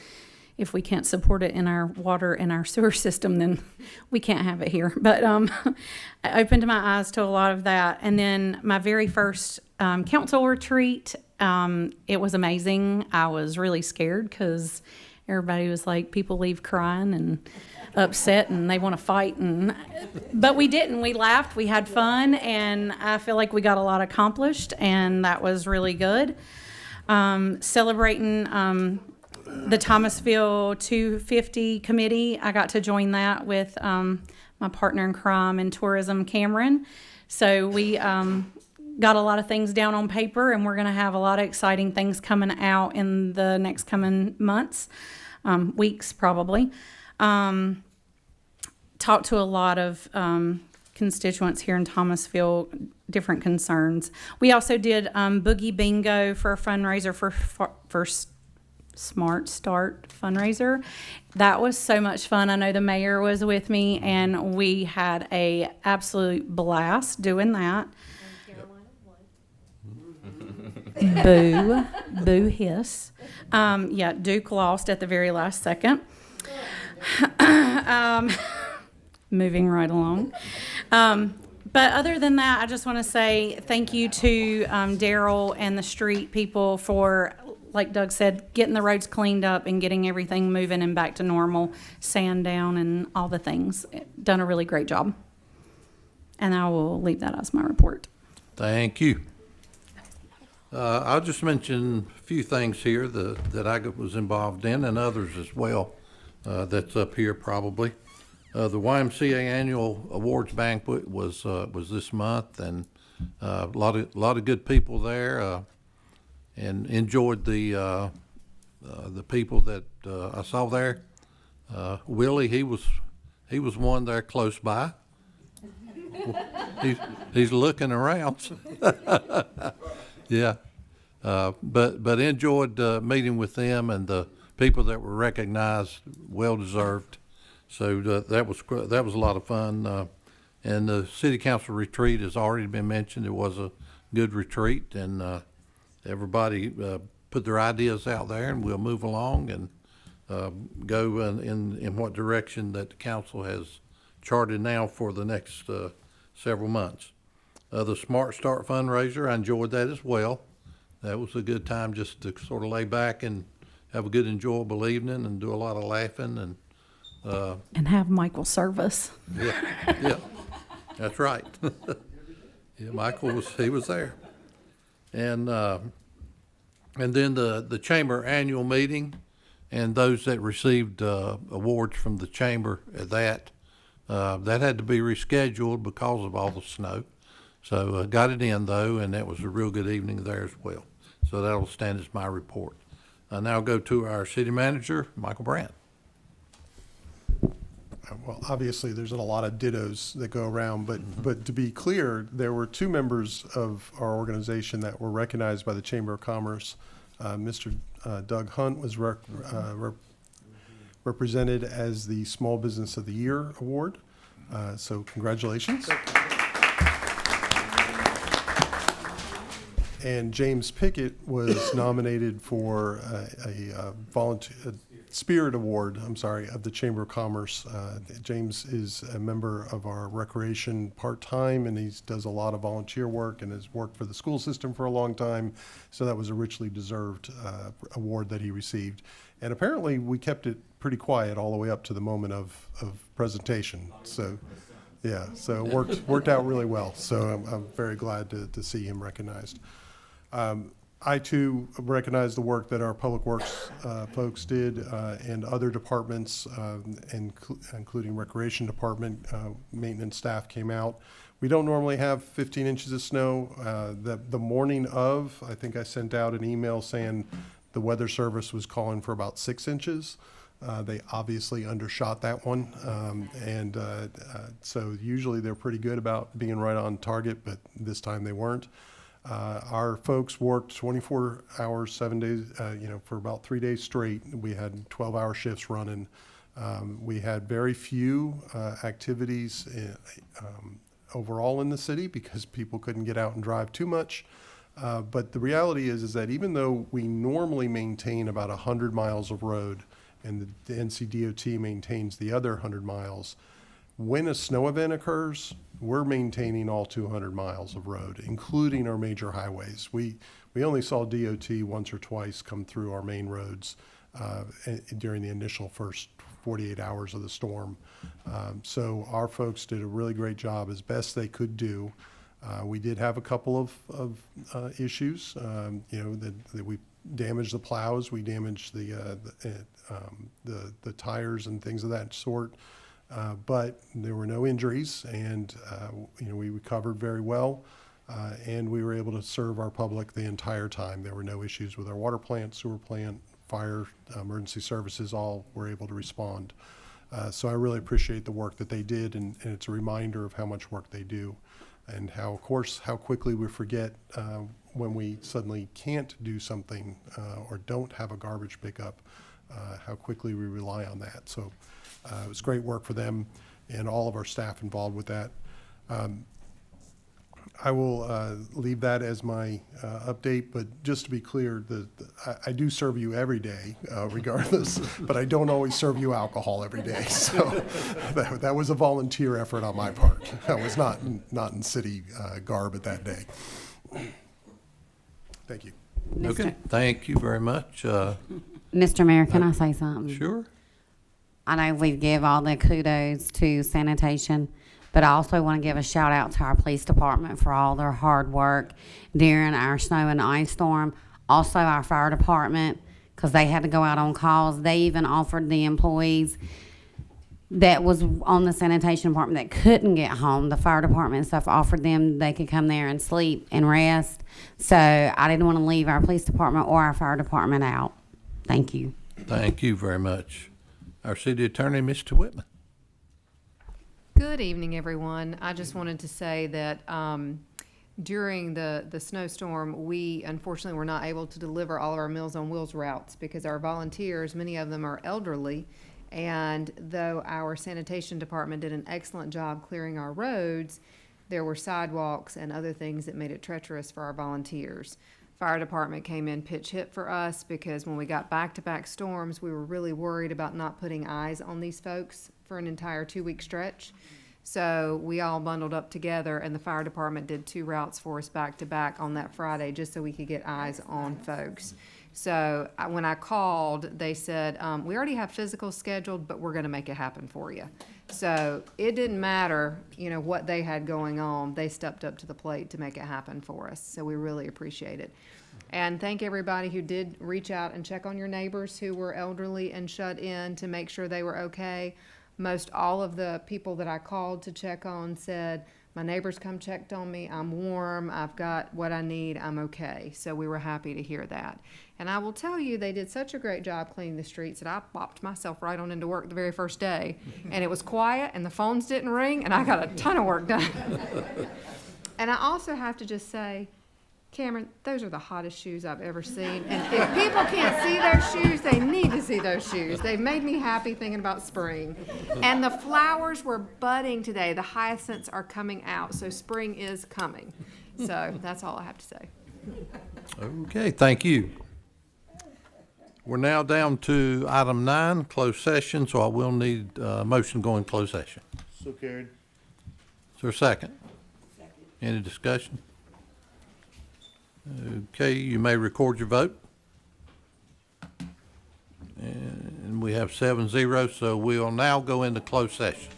if we can't support it in our water and our sewer system, then we can't have it here. But I opened my eyes to a lot of that. And then my very first council retreat, it was amazing. I was really scared because everybody was like, people leave crying and upset and they want to fight, but we didn't. We laughed, we had fun, and I feel like we got a lot accomplished, and that was really good. Celebrating the Thomasville 250 committee, I got to join that with my partner in crime in tourism, Cameron. So we got a lot of things down on paper, and we're going to have a lot of exciting things coming out in the next coming months, weeks probably. talked to a lot of constituents here in Thomasville, different concerns. We also did Boogie Bingo for a fundraiser for Smart Start fundraiser. That was so much fun. I know the mayor was with me, and we had a absolute blast doing that. Boo hiss. Yeah, Duke lost at the very last second. Moving right along. But other than that, I just want to say thank you to Daryl and the street people for, like Doug said, getting the roads cleaned up and getting everything moving and back to normal, sand down and all the things. Done a really great job. And I will leave that as my report. Thank you. I'll just mention a few things here that I was involved in, and others as well, that's up here probably. The YMCA Annual Awards Banquet was this month, and a lot of good people there, and enjoyed the people that I saw there. Willie, he was one there close by. He's looking around. Yeah, but enjoyed meeting with them and the people that were recognized, well deserved. So that was a lot of fun. And the city council retreat has already been mentioned. It was a good retreat, and everybody put their ideas out there, and we'll move along and go in what direction that the council has charted now for the next several months. The Smart Start fundraiser, I enjoyed that as well. That was a good time just to sort of lay back and have a good, enjoyable evening and do a lot of laughing And have Michael service. Yeah, that's right. Yeah, Michael was there. And then the chamber annual meeting, and those that received awards from the chamber at that had to be rescheduled because of all the snow. So got it in though, and that was a real good evening there as well. So that'll stand as my report. Now go to our city manager, Michael Brandt. Well, obviously, there's a lot of dittos that go around, but to be clear, there were two members of our organization that were recognized by the Chamber of Commerce. Mr. Doug Hunt was represented as the Small Business of the Year Award. So congratulations. And James Pickett was nominated for a volunteer Spirit Award, of the Chamber of Commerce. James is a member of our recreation part-time, and he does a lot of volunteer work and has worked for the school system for a long time. So that was a richly deserved award that he received. And apparently we kept it pretty quiet all the way up to the moment of presentation. So yeah, so it worked out really well. So I'm very glad to see him recognized. I too recognize the work that our public works folks did and other departments, including recreation department, maintenance staff came out. We don't normally have 15 inches of snow. The morning of, I think I sent out an email saying the weather service was calling for about 6 inches. They obviously undershot that one. So usually they're pretty good about being right on target, but this time they weren't. Our folks worked 24 hours, 7 days, for about 3 days straight. We had 12-hour shifts running. We had very few activities overall in the city because people couldn't get out and drive too much. But the reality is that even though we normally maintain about 100 miles of road and the NCDOT maintains the other 100 miles, when a snow event occurs, we're maintaining all 200 miles of road, including our major highways. We only saw DOT once or twice come through our main roads during the initial first 48 hours of the storm. So our folks did a really great job as best they could do. We did have a couple of issues, that we damaged the plows, we damaged the tires and things of that sort. But there were no injuries, and we recovered very well, and we were able to serve our public the entire time. There were no issues with our water plant, sewer plant, fire, emergency services, all were able to respond. So I really appreciate the work that they did, and it's a reminder of how much work they do, and how, of course, how quickly we forget when we suddenly can't do something or don't have a garbage pickup, how quickly we rely on that. So it was great work for them and all of our staff involved with that. I will leave that as my update, but just to be clear, I do serve you every day regardless, but I don't always serve you alcohol every day. So that was a volunteer effort on my part. I was not in city garb at that day. Thank you. Okay, thank you very much. Mr. Mayor, can I say something? Sure. I know we give all the kudos to sanitation, but I also want to give a shout out to our police department for all their hard work during our snow and ice storm. Also our fire department, because they had to go out on calls. They even offered the employees that was on the sanitation department that couldn't get home, the fire department and stuff offered them, they could come there and sleep and rest. So I didn't want to leave our police department or our fire department out. Thank you. Thank you very much. Our city attorney, Mr. Whitman. Good evening, everyone. I just wanted to say that during the snowstorm, we unfortunately were not able to deliver all of our Meals on Wheels routes because our volunteers, many of them are elderly, and though our sanitation department did an excellent job clearing our roads, there were sidewalks and other things that made it treacherous for our volunteers. Fire department came in pitch hit for us because when we got back-to-back storms, we were really worried about not putting eyes on these folks for an entire 2-week stretch. So we all bundled up together, and the fire department did 2 routes for us back-to-back on that Friday just so we could get eyes on folks. So when I called, they said, we already have physical scheduled, but we're going to make it happen for you. So it didn't matter, you know, what they had going on. They stepped up to the plate to make it happen for us. So we really appreciate it. And thank everybody who did reach out and check on your neighbors who were elderly and shut in to make sure they were okay. Most all of the people that I called to check on said, my neighbors come checked on me, I'm warm, I've got what I need, I'm okay. So we were happy to hear that. And I will tell you, they did such a great job cleaning the streets that I popped myself right on into work the very first day. And it was quiet and the phones didn't ring and I got a ton of work done. And I also have to just say, Cameron, those are the hottest shoes I've ever seen. And if people can't see those shoes, they need to see those shoes. They've made me happy thinking about spring. And the flowers were budding today. The hyacinths are coming out, so spring is coming. So that's all I have to say. Okay, thank you. We're now down to item 9, closed session, so I will need a motion going closed session. So carried. Is there a second? Any discussion? Okay, you may record your vote. And we have 7-0, so we will now go into closed session.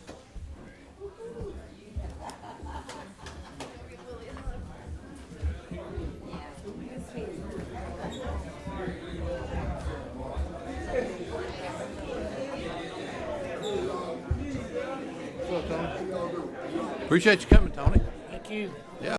Appreciate you coming, Tony. Thank you.